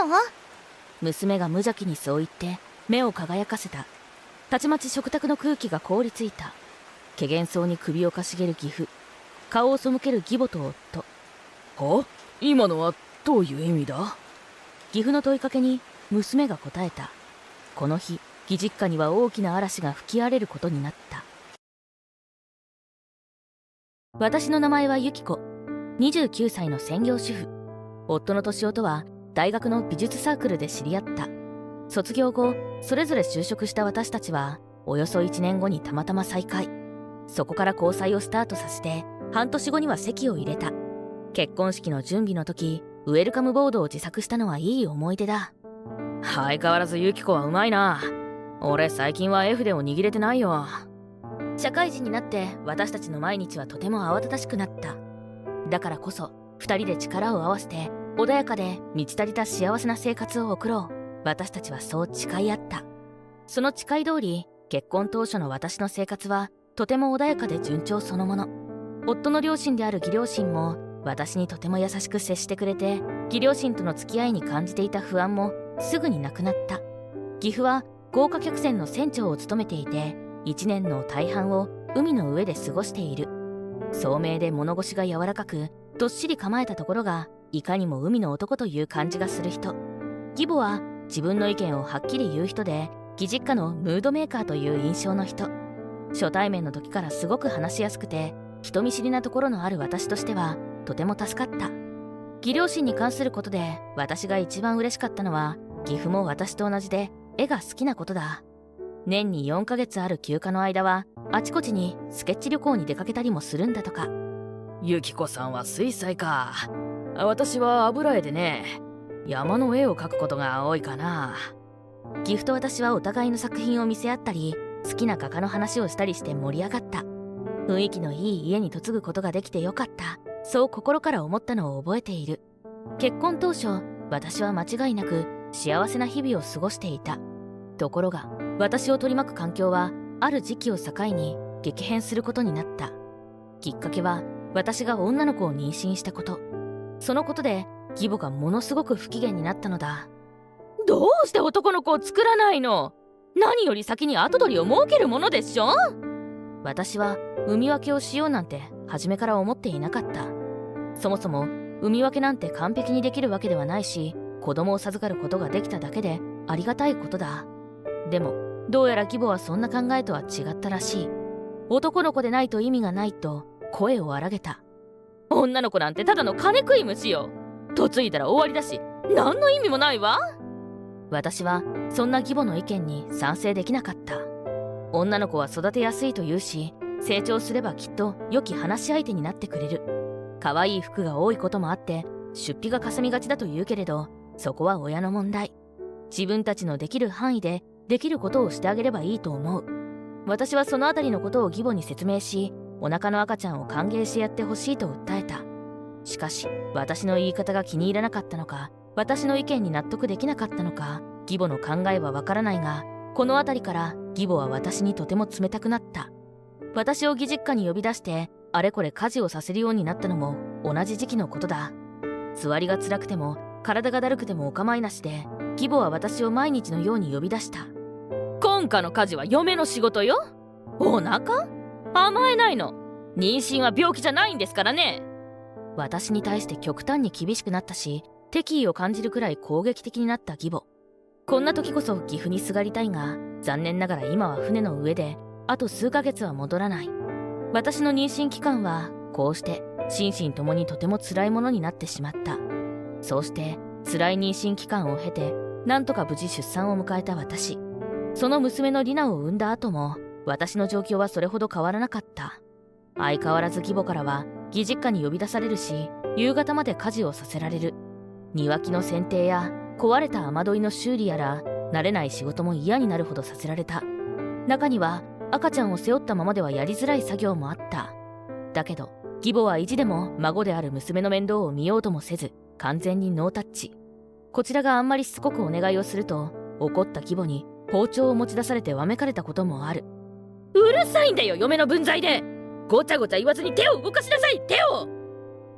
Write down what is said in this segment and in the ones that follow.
の？娘が無邪気にそう言って目を輝かせた。たちまち食卓の空気が凍りついた。怪げそうに首をかしげる義父、顔を背ける義母と夫。は？今のはどういう意味だ？義父の問いかけに娘が答えた。この日、義実家には大きな嵐が吹き荒れることになった。私の名前はユキコ、29歳の専業主婦。夫の俊夫とは大学の美術サークルで知り合った。卒業後、それぞれ就職した私たちはおよそ1年後にたまたま再会。そこから交際をスタートさせて半年後には籍を入れた。結婚式の準備の時、ウェルカムボードを自作したのはいい思い出だ。相変わらずユキコはうまいな。俺最近は絵筆を握れてないよ。社会人になって私たちの毎日はとても慌ただしくなった。だからこそ2人で力を合わせて穏やかで満ち足りた幸せな生活を送ろう。私たちはそう誓い合った。その誓い通り、結婚当初の私の生活はとても穏やかで順調そのもの。夫の両親である義両親も私にとても優しく接してくれて、義両親との付き合いに感じていた不安もすぐになくなった。義父は豪華客船の船長を務めていて、1年の大半を海の上で過ごしている。聡明で物腰が柔らかく、どっしり構えたところがいかにも海の男という感じがする人。義母は自分の意見をはっきり言う人で、義実家のムードメーカーという印象の人。初対面の時からすごく話しやすくて、人見知りなところのある私としてはとても助かった。義両親に関することで私が一番嬉しかったのは、義父も私と同じで絵が好きなことだ。年に4ヶ月ある休暇の間はあちこちにスケッチ旅行に出かけたりもするんだとか。ユキコさんは水彩か。私は油絵でね、山の絵を描くことが多いかな。義父と私はお互いの作品を見せ合ったり、好きな画家の話をしたりして盛り上がった。雰囲気のいい家に嫁ぐことができてよかった、そう心から思ったのを覚えている。結婚当初、私は間違いなく幸せな日々を過ごしていた。ところが私を取り巻く環境はある時期を境に激変することになった。きっかけは私が女の子を妊娠したこと。そのことで義母がものすごく不機嫌になったのだ。どうして男の子を作らないの？何より先に跡取りを設けるものでしょ？私は産み分けをしようなんて初めから思っていなかった。そもそも産み分けなんて完璧にできるわけではないし、子供を授かることができただけでありがたいことだ。でもどうやら義母はそんな考えとは違ったらしい。男の子でないと意味がないと声を荒げた。女の子なんてただの金食い虫よ。嫁いだら終わりだし、何の意味もないわ。私はそんな義母の意見に賛成できなかった。女の子は育てやすいと言うし、成長すればきっと良き話し相手になってくれる。可愛い服が多いこともあって出費がかさみがちだと言うけれど、そこは親の問題。自分たちのできる範囲でできることをしてあげればいいと思う。私はそのあたりのことを義母に説明し、お腹の赤ちゃんを歓迎してやってほしいと訴えた。しかし私の言い方が気に入らなかったのか、私の意見に納得できなかったのか、義母の考えはわからないが、このあたりから義母は私にとても冷たくなった。私を義実家に呼び出してあれこれ家事をさせるようになったのも同じ時期のことだ。座りが辛くても体がだるくてもお構いなしで、義母は私を毎日のように呼び出した。今夏の家事は嫁の仕事よ。お腹？甘えないの。妊娠は病気じゃないんですからね。私に対して極端に厳しくなったし、敵意を感じるくらい攻撃的になった義母。こんな時こそ義父にすがりたいが、残念ながら今は船の上であと数ヶ月は戻らない。私の妊娠期間はこうして心身ともにとても辛いものになってしまった。そうして辛い妊娠期間を経て、なんとか無事出産を迎えた私。その娘のリナを産んだ後も私の状況はそれほど変わらなかった。相変わらず義母からは義実家に呼び出されるし、夕方まで家事をさせられる。庭木の剪定や壊れた雨どいの修理やら、慣れない仕事も嫌になるほどさせられた。中には赤ちゃんを背負ったままではやりづらい作業もあった。だけど義母は意地でも孫である娘の面倒を見ようともせず、完全にノータッチ。こちらがあんまりしつこくお願いをすると、怒った義母に包丁を持ち出されてわめかれたこともある。うるさいんだよ、嫁の分際で。ごちゃごちゃ言わずに手を動かしなさい、手を。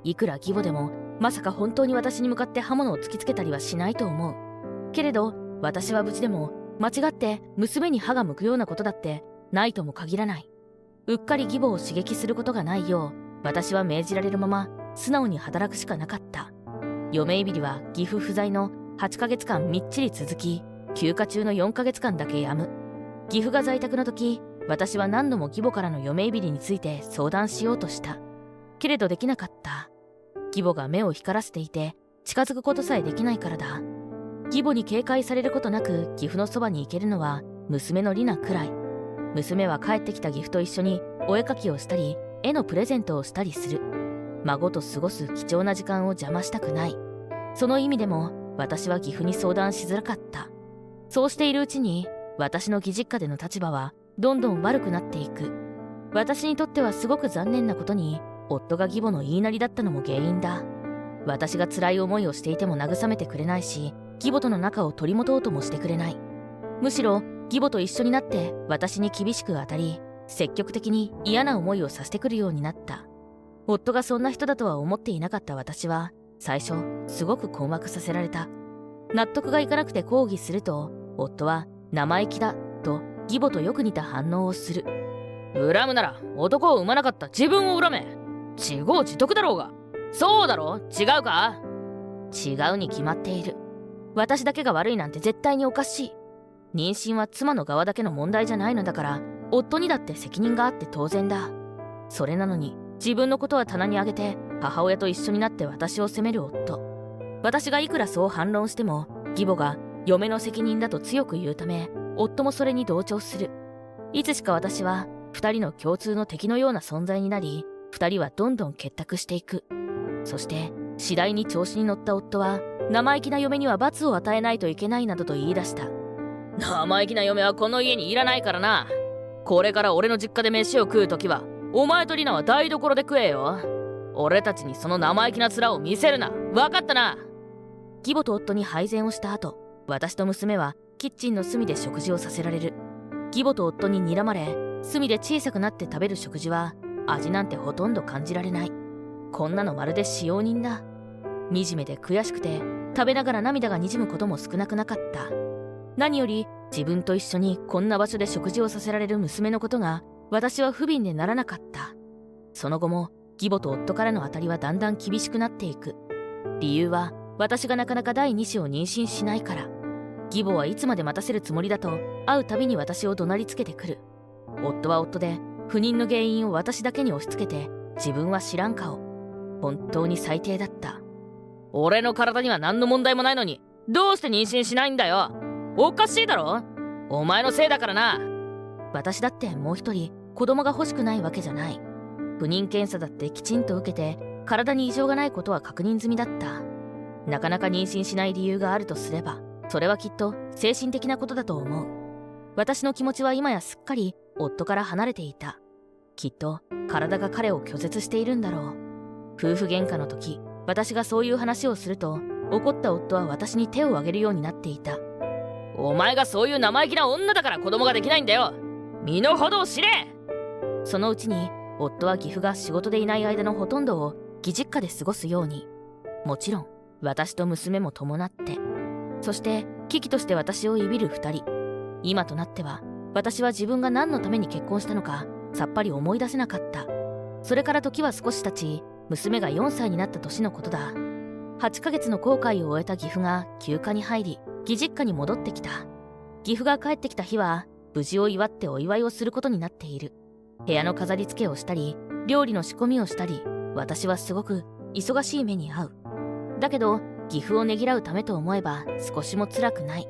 いくら義母でもまさか本当に私に向かって刃物を突きつけたりはしないと思う。けれど私は無事でも間違って娘に歯が向くようなことだってないとも限らない。うっかり義母を刺激することがないよう私は命じられるまま素直に働くしかなかった。嫁いびりは義父不在の8ヶ月間みっちり続き、休暇中の4ヶ月間だけやむ。義父が在宅の時、私は何度も義母からの嫁いびりについて相談しようとした。けれどできなかった。義母が目を光らせていて近づくことさえできないからだ。義母に警戒されることなく義父のそばに行けるのは娘のリナくらい。娘は帰ってきた義父と一緒にお絵描きをしたり絵のプレゼントをしたりする。孫と過ごす貴重な時間を邪魔したくない。その意味でも私は義父に相談しづらかった。そうしているうちに私の義実家での立場はどんどん悪くなっていく。私にとってはすごく残念なことに夫が義母の言いなりだったのも原因だ。私が辛い思いをしていても慰めてくれないし、義母との仲を取り持とうともしてくれない。むしろ義母と一緒になって私に厳しく当たり、積極的に嫌な思いをさせてくるようになった。夫がそんな人だとは思っていなかった私は最初すごく困惑させられた。納得がいかなくて抗議すると夫は生意気だと義母とよく似た反応をする。恨むなら男を産まなかった自分を恨め。自業自得だろうが。そうだろ？違うか？違うに決まっている。私だけが悪いなんて絶対におかしい。妊娠は妻の側だけの問題じゃないのだから、夫にだって責任があって当然だ。それなのに自分のことは棚に上げて母親と一緒になって私を責める夫。私がいくらそう反論しても義母が嫁の責任だと強く言うため、夫もそれに同調する。いつしか私は二人の共通の敵のような存在になり、二人はどんどん結託していく。そして次第に調子に乗った夫は生意気な嫁には罰を与えないといけないなどと言い出した。生意気な嫁はこの家にいらないからな。これから俺の実家で飯を食うときはお前とリナは台所で食えよ。俺たちにその生意気な面を見せるな。分かったな。義母と夫に配膳をした後、私と娘はキッチンの隅で食事をさせられる。義母と夫に睨まれ、隅で小さくなって食べる食事は味なんてほとんど感じられない。こんなのまるで使用人だ。惨めで悔しくて食べながら涙がにじむことも少なくなかった。何より自分と一緒にこんな場所で食事をさせられる娘のことが私は不憫でならなかった。その後も義母と夫からの当たりはだんだん厳しくなっていく。理由は私がなかなか第二子を妊娠しないから。義母はいつまで待たせるつもりだと会うたびに私を怒鳴りつけてくる。夫は夫で不妊の原因を私だけに押し付けて自分は知らん顔。本当に最低だった。俺の体には何の問題もないのにどうして妊娠しないんだよ。おかしいだろ。お前のせいだからな。私だってもう一人子供が欲しくないわけじゃない。不妊検査だってきちんと受けて体に異常がないことは確認済みだった。なかなか妊娠しない理由があるとすれば、それはきっと精神的なことだと思う。私の気持ちは今やすっかり夫から離れていた。きっと体が彼を拒絶しているんだろう。夫婦喧嘩の時、私がそういう話をすると怒った夫は私に手を挙げるようになっていた。お前がそういう生意気な女だから子供ができないんだよ。身の程を知れ。そのうちに夫は義父が仕事でいない間のほとんどを義実家で過ごすように。もちろん私と娘も伴って。そして危機として私をいびる二人。今となっては私は自分が何のために結婚したのかさっぱり思い出せなかった。それから時は少し経ち、娘が4歳になった年のことだ。8ヶ月の航海を終えた義父が休暇に入り、義実家に戻ってきた。義父が帰ってきた日は無事を祝ってお祝いをすることになっている。部屋の飾り付けをしたり料理の仕込みをしたり、私はすごく忙しい目に遭う。だけど義父をねぎらうためと思えば少しも辛くない。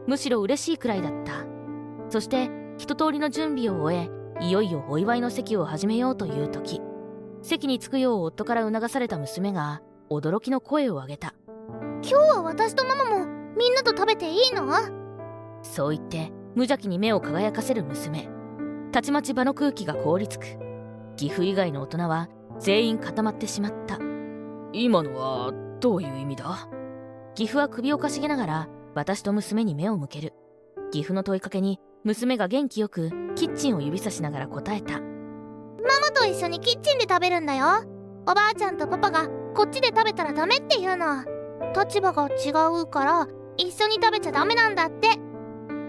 むしろ嬉しいくらいだった。そして一通りの準備を終え、いよいよお祝いの席を始めようという時、席に着くよう夫から促された娘が驚きの声を上げた。今日は私とママもみんなと食べていいの？そう言って無邪気に目を輝かせる娘。たちまち場の空気が凍りつく。義父以外の大人は全員固まってしまった。今のはどういう意味だ？義父は首をかしげながら私と娘に目を向ける。義父の問いかけに娘が元気よくキッチンを指さしながら答えた。ママと一緒にキッチンで食べるんだよ。おばあちゃんとパパがこっちで食べたらダメって言うの。立場が違うから一緒に食べちゃダメなんだって。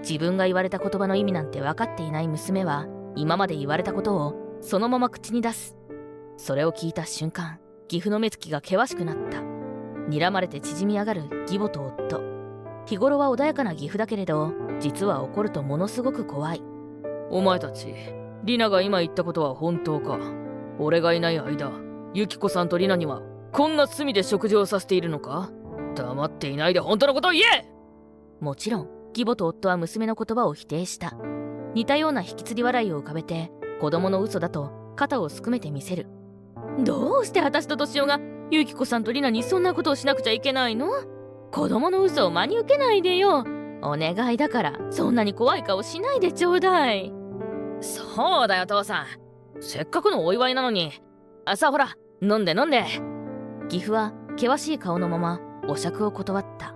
自分が言われた言葉の意味なんて分かっていない娘は、今まで言われたことをそのまま口に出す。それを聞いた瞬間、岐阜の目つきが険しくなった。睨まれて縮み上がる義母と夫。日頃は穏やかな岐阜だけれど、実は怒るとものすごく怖い。お前たち、リナが今言ったことは本当か？俺がいない間、ユキコさんとリナにはこんな隅で食事をさせているのか？黙っていないで本当のことを言え！もちろん、義母と夫は娘の言葉を否定した。似たような引きつり笑いを浮かべて、子供の嘘だと肩をすくめてみせる。どうして私と敏夫がユキコさんとリナにそんなことをしなくちゃいけないの？子供の嘘を真に受けないでよ。お願いだからそんなに怖い顔しないでちょうだい。そうだよ父さん、せっかくのお祝いなのに。さあほら、飲んで飲んで。岐阜は険しい顔のままお酌を断った。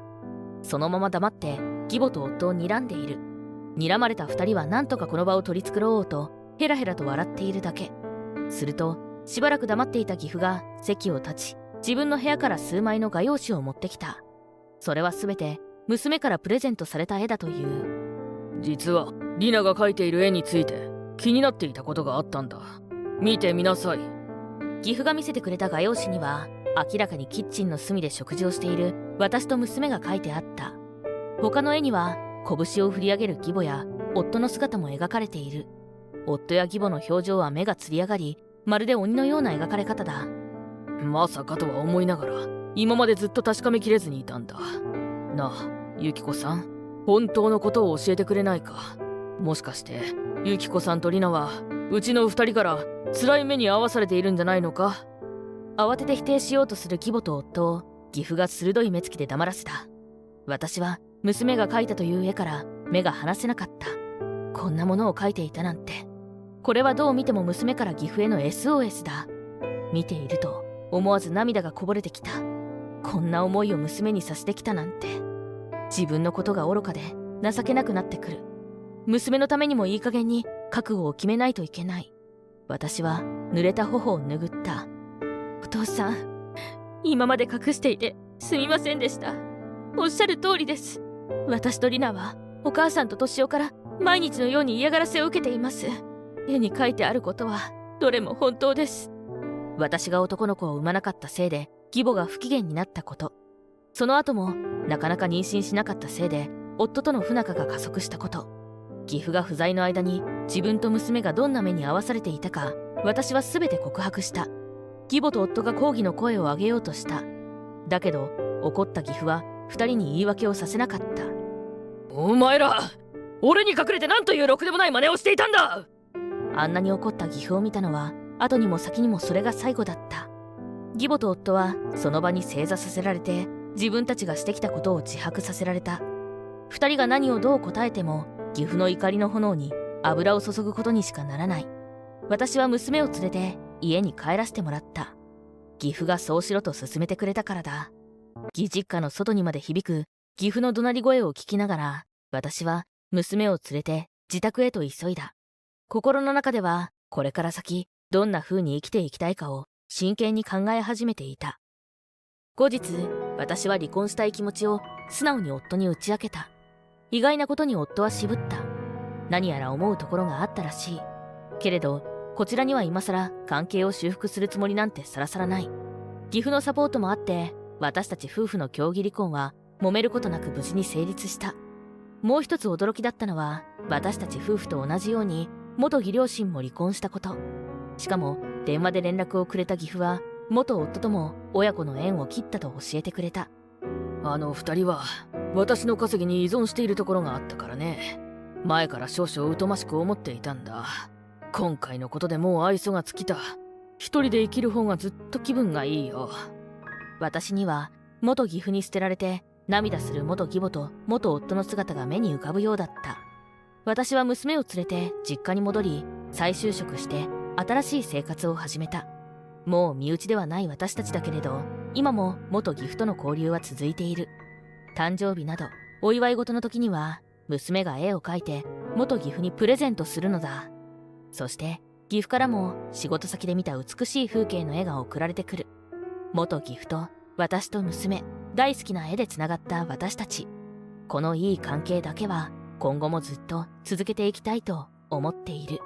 そのまま黙って義母と夫を睨んでいる。睨まれた二人は何とかこの場を取り繕おうとヘラヘラと笑っているだけ。するとしばらく黙っていた岐阜が席を立ち、自分の部屋から数枚の画用紙を持ってきた。それはすべて娘からプレゼントされた絵だという。実はリナが描いている絵について気になっていたことがあったんだ。見てみなさい。岐阜が見せてくれた画用紙には、明らかにキッチンの隅で食事をしている私と娘が描いてあった。他の絵には拳を振り上げる義母や夫の姿も描かれている。夫や義母の表情は目がつり上がり、まるで鬼のような描かれ方だ。まさかとは思いながら、今までずっと確かめきれずにいたんだ。なあ、ユキコさん、本当のことを教えてくれないか？もしかしてユキコさんとリナはうちの二人から辛い目に遭わされているんじゃないのか？慌てて否定しようとする義母と夫を岐阜が鋭い目つきで黙らせた。私は娘が描いたという絵から目が離せなかった。こんなものを描いていたなんて。これはどう見ても娘から岐阜への SOS だ。見ていると思わず涙がこぼれてきた。こんな思いを娘にさせてきたなんて。自分のことが愚かで情けなくなってくる。娘のためにもいい加減に覚悟を決めないといけない。私は濡れた頬を拭った。お父さん、今まで隠していてすみませんでした。おっしゃる通りです。私とリナはお母さんと敏夫から毎日のように嫌がらせを受けています。絵に書いてあることはどれも本当です。私が男の子を産まなかったせいで義母が不機嫌になったこと、その後もなかなか妊娠しなかったせいで夫との不仲が加速したこと、義父が不在の間に自分と娘がどんな目に遭わされていたか、私は全て告白した。義母と夫が抗議の声を上げようとした。だけど怒った義父は二人に言い訳をさせなかった。お前ら、俺に隠れて何というろくでもない真似をしていたんだ！あんなに怒った義父を見たのは後にも先にもそれが最後だった。義母と夫はその場に正座させられて、自分たちがしてきたことを自白させられた。二人が何をどう答えても義父の怒りの炎に油を注ぐことにしかならない。私は娘を連れて家に帰らせてもらった。義父がそうしろと勧めてくれたからだ。義実家の外にまで響く義父の怒鳴り声を聞きながら、私は娘を連れて自宅へと急いだ。心の中ではこれから先どんな風に生きていきたいかを真剣に考え始めていた。後日、私は離婚したい気持ちを素直に夫に打ち明けた。意外なことに夫は渋った。何やら思うところがあったらしい。けれど、こちらには今更関係を修復するつもりなんてさらさらない。義父のサポートもあって、私たち夫婦の協議離婚は揉めることなく無事に成立した。もう一つ驚きだったのは、私たち夫婦と同じように元義両親も離婚したこと。しかも電話で連絡をくれた義父は、元夫とも親子の縁を切ったと教えてくれた。あの二人は私の稼ぎに依存しているところがあったからね。前から少々疎ましく思っていたんだ。今回のことでもう愛想が尽きた。一人で生きる方がずっと気分がいいよ。私には元義父に捨てられて涙する元義母と元夫の姿が目に浮かぶようだった。私は娘を連れて実家に戻り、再就職して新しい生活を始めた。もう身内ではない私たちだけれど、今も元義父との交流は続いている。誕生日などお祝い事の時には娘が絵を描いて元義父にプレゼントするのだ。そして義父からも仕事先で見た美しい風景の絵が送られてくる。元岐阜と私と娘、大好きな絵でつながった私たち。このいい関係だけは今後もずっと続けていきたいと思っている。